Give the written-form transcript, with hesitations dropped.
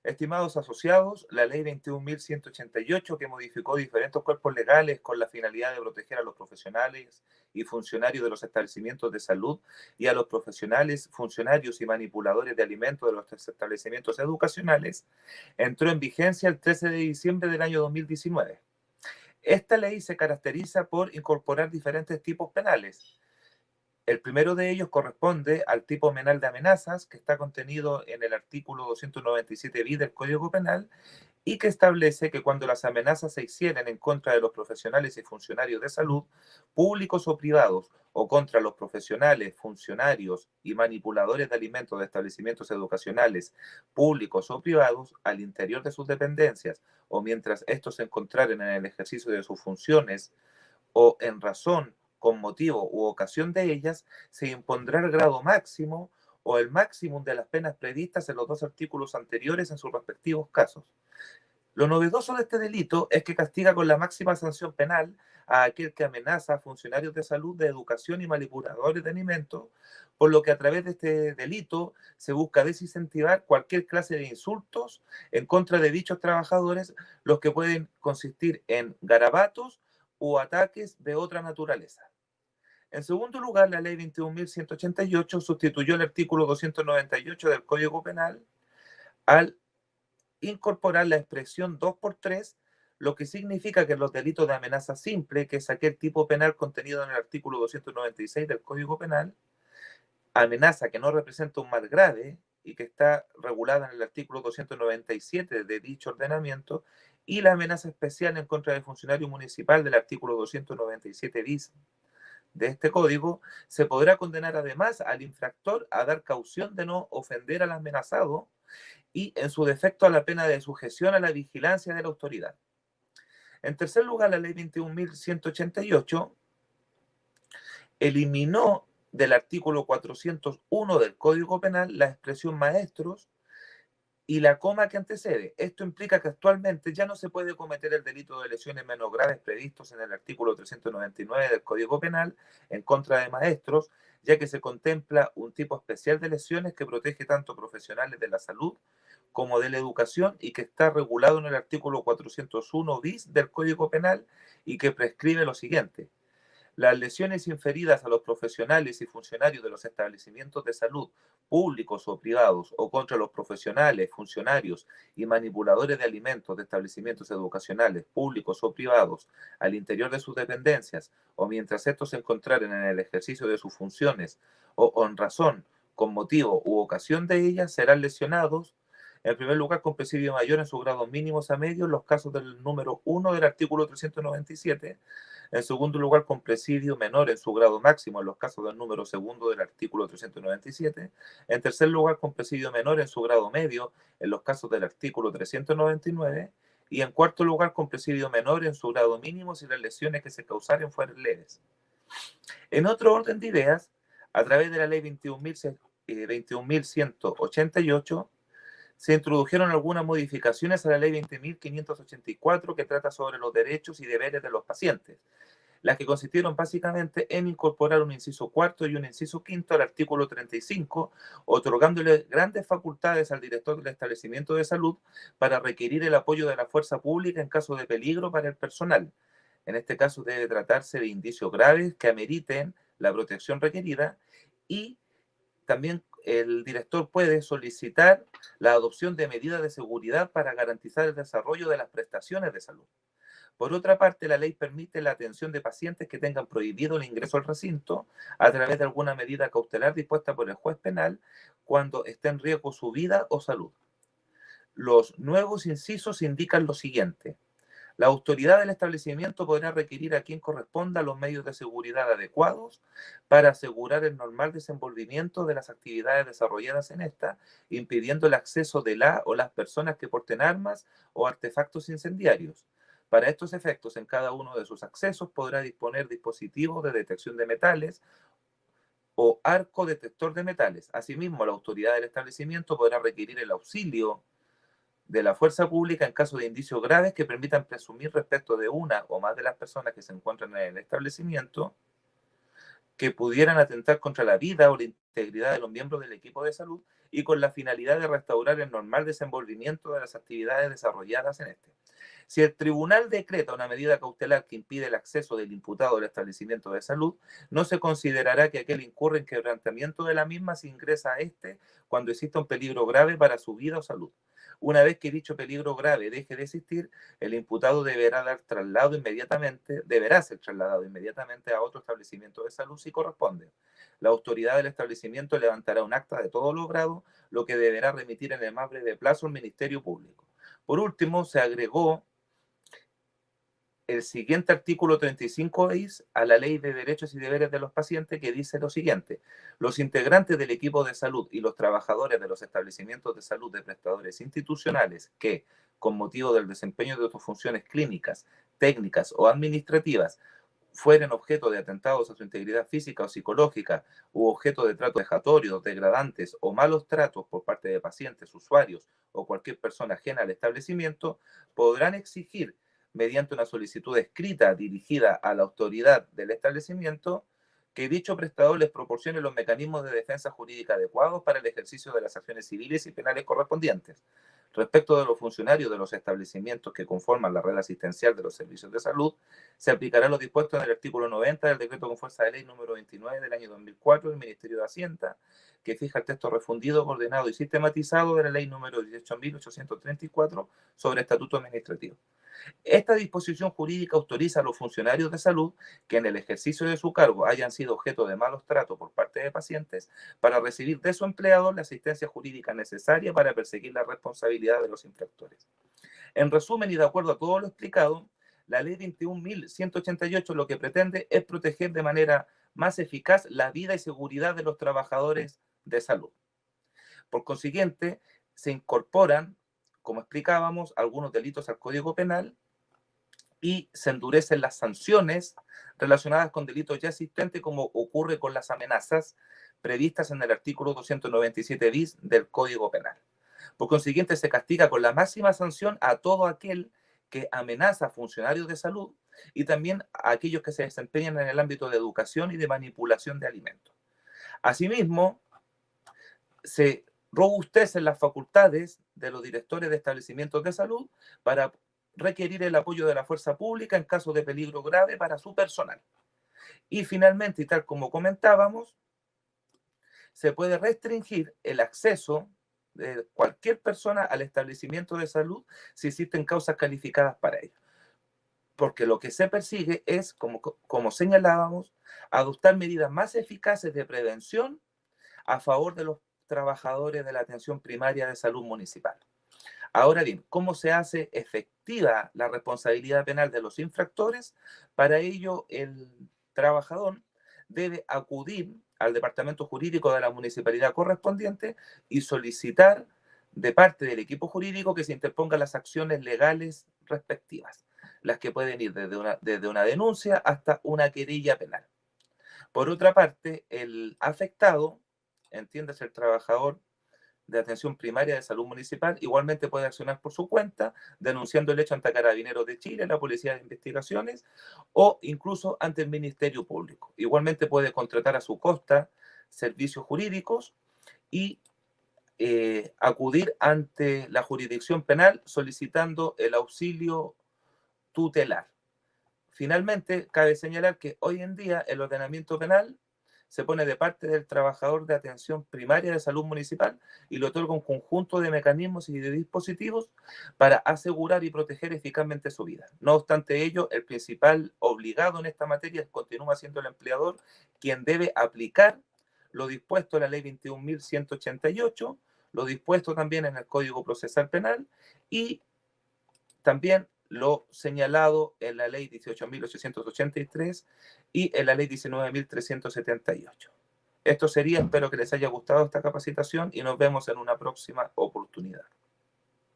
Estimados asociados, la Ley 21.188, que modificó diferentes cuerpos legales con la finalidad de proteger a los profesionales y funcionarios de los establecimientos de salud y a los profesionales, funcionarios y manipuladores de alimentos de los establecimientos educacionales, entró en vigencia el 13 de diciembre del año 2019. Esta ley se caracteriza por incorporar diferentes tipos penales. El primero de ellos corresponde al tipo penal de amenazas, que está contenido en el artículo 297 bis del Código Penal, y que establece que cuando las amenazas se hicieren en contra de los profesionales y funcionarios de salud, públicos o privados, o contra los profesionales, funcionarios y manipuladores de alimentos de establecimientos educacionales, públicos o privados, al interior de sus dependencias, o mientras estos se encontraren en el ejercicio de sus funciones, o en razón, con motivo u ocasión de ellas, se impondrá el grado máximo o el máximo de las penas previstas en los dos artículos anteriores en sus respectivos casos. Lo novedoso de este delito es que castiga con la máxima sanción penal a aquel que amenaza a funcionarios de salud, de educación y manipuladores de alimentos, por lo que a través de este delito se busca desincentivar cualquier clase de insultos en contra de dichos trabajadores, los que pueden consistir en garabatos o ataques de otra naturaleza. En segundo lugar, la ley 21.188 sustituyó el artículo 298 del Código Penal al incorporar la expresión 2 por 3, lo que significa que los delitos de amenaza simple, que es aquel tipo penal contenido en el artículo 296 del Código Penal, amenaza que no representa un mal grave y que está regulada en el artículo 297 de dicho ordenamiento, y la amenaza especial en contra del funcionario municipal del artículo 297 bis de este código, se podrá condenar además al infractor a dar caución de no ofender al amenazado y, en su defecto, a la pena de sujeción a la vigilancia de la autoridad. En tercer lugar, la ley 21.188 eliminó del artículo 401 del Código Penal la expresión maestros y la coma que antecede. Esto implica que actualmente ya no se puede cometer el delito de lesiones menos graves previstos en el artículo 399 del Código Penal en contra de maestros, ya que se contempla un tipo especial de lesiones que protege tanto profesionales de la salud como de la educación y que está regulado en el artículo 401 bis del Código Penal y que prescribe lo siguiente: las lesiones inferidas a los profesionales y funcionarios de los establecimientos de salud, públicos o privados, o contra los profesionales, funcionarios y manipuladores de alimentos de establecimientos educacionales, públicos o privados, al interior de sus dependencias, o mientras estos se encontraren en el ejercicio de sus funciones, o en razón, con motivo u ocasión de ellas, serán lesionados, en primer lugar, con presidio mayor en sus grados mínimos a medios, los casos del número 1 del artículo 397. En segundo lugar, con presidio menor en su grado máximo en los casos del número segundo del artículo 397. En tercer lugar, con presidio menor en su grado medio en los casos del artículo 399. Y en cuarto lugar, con presidio menor en su grado mínimo si las lesiones que se causaren fueran leves. En otro orden de ideas, a través de la ley 21.188, se introdujeron algunas modificaciones a la ley 20.584 que trata sobre los derechos y deberes de los pacientes, las que consistieron básicamente en incorporar un inciso cuarto y un inciso quinto al artículo 35, otorgándole grandes facultades al director del establecimiento de salud para requerir el apoyo de la fuerza pública en caso de peligro para el personal. En este caso debe tratarse de indicios graves que ameriten la protección requerida, y también el director puede solicitar la adopción de medidas de seguridad para garantizar el desarrollo de las prestaciones de salud. Por otra parte, la ley permite la atención de pacientes que tengan prohibido el ingreso al recinto a través de alguna medida cautelar dispuesta por el juez penal cuando esté en riesgo su vida o salud. Los nuevos incisos indican lo siguiente: la autoridad del establecimiento podrá requerir a quien corresponda los medios de seguridad adecuados para asegurar el normal desenvolvimiento de las actividades desarrolladas en esta, impidiendo el acceso de la o las personas que porten armas o artefactos incendiarios. Para estos efectos, en cada uno de sus accesos podrá disponer dispositivos de detección de metales o arco detector de metales. Asimismo, la autoridad del establecimiento podrá requerir el auxilio de la fuerza pública en caso de indicios graves que permitan presumir respecto de una o más de las personas que se encuentran en el establecimiento que pudieran atentar contra la vida o la integridad de los miembros del equipo de salud y con la finalidad de restaurar el normal desenvolvimiento de las actividades desarrolladas en este. Si el tribunal decreta una medida cautelar que impide el acceso del imputado al establecimiento de salud, no se considerará que aquel incurre en quebrantamiento de la misma si ingresa a este cuando exista un peligro grave para su vida o salud. Una vez que dicho peligro grave deje de existir, el imputado deberá ser trasladado inmediatamente a otro establecimiento de salud si corresponde. La autoridad del establecimiento levantará un acta de todo logrado, lo que deberá remitir en el más breve plazo al Ministerio Público. Por último, se agregó el siguiente artículo 35 bis a la Ley de Derechos y Deberes de los Pacientes, que dice lo siguiente: los integrantes del equipo de salud y los trabajadores de los establecimientos de salud de prestadores institucionales que, con motivo del desempeño de sus funciones clínicas, técnicas o administrativas, fueren objeto de atentados a su integridad física o psicológica u objeto de tratos vejatorios, degradantes o malos tratos por parte de pacientes, usuarios o cualquier persona ajena al establecimiento, podrán exigir, mediante una solicitud escrita dirigida a la autoridad del establecimiento, que dicho prestador les proporcione los mecanismos de defensa jurídica adecuados para el ejercicio de las acciones civiles y penales correspondientes. Respecto de los funcionarios de los establecimientos que conforman la red asistencial de los servicios de salud, se aplicará lo dispuesto en el artículo 90 del decreto con fuerza de ley número 29 del año 2004 del Ministerio de Hacienda, que fija el texto refundido, ordenado y sistematizado de la ley número 18.834 sobre estatuto administrativo. Esta disposición jurídica autoriza a los funcionarios de salud que en el ejercicio de su cargo hayan sido objeto de malos tratos por parte de pacientes para recibir de su empleador la asistencia jurídica necesaria para perseguir la responsabilidad de los infractores. En resumen, y de acuerdo a todo lo explicado, la ley 21.188 lo que pretende es proteger de manera más eficaz la vida y seguridad de los trabajadores de salud. Por consiguiente, se incorporan, como explicábamos, algunos delitos al Código Penal y se endurecen las sanciones relacionadas con delitos ya existentes, como ocurre con las amenazas previstas en el artículo 297 bis del Código Penal. Por consiguiente, se castiga con la máxima sanción a todo aquel que amenaza a funcionarios de salud y también a aquellos que se desempeñan en el ámbito de educación y de manipulación de alimentos. Asimismo, se robustecen las facultades de los directores de establecimientos de salud para requerir el apoyo de la fuerza pública en caso de peligro grave para su personal. Y finalmente, y tal como comentábamos, se puede restringir el acceso de cualquier persona al establecimiento de salud si existen causas calificadas para ello. Porque lo que se persigue es, como señalábamos, adoptar medidas más eficaces de prevención a favor de los trabajadores de la atención primaria de salud municipal. Ahora bien, ¿cómo se hace efectiva la responsabilidad penal de los infractores? Para ello, el trabajador debe acudir al departamento jurídico de la municipalidad correspondiente y solicitar de parte del equipo jurídico que se interpongan las acciones legales respectivas, las que pueden ir desde una denuncia hasta una querella penal. Por otra parte, el afectado, entiéndase el trabajador de atención primaria de salud municipal, igualmente puede accionar por su cuenta, denunciando el hecho ante Carabineros de Chile, la Policía de Investigaciones o incluso ante el Ministerio Público. Igualmente puede contratar a su costa servicios jurídicos y acudir ante la jurisdicción penal solicitando el auxilio tutelar. Finalmente, cabe señalar que hoy en día el ordenamiento penal se pone de parte del trabajador de atención primaria de salud municipal y le otorga un conjunto de mecanismos y de dispositivos para asegurar y proteger eficazmente su vida. No obstante ello, el principal obligado en esta materia continúa siendo el empleador, quien debe aplicar lo dispuesto en la ley 21.188, lo dispuesto también en el Código Procesal Penal y también lo señalado en la ley 18.883 y en la ley 19.378. Esto sería, espero que les haya gustado esta capacitación y nos vemos en una próxima oportunidad.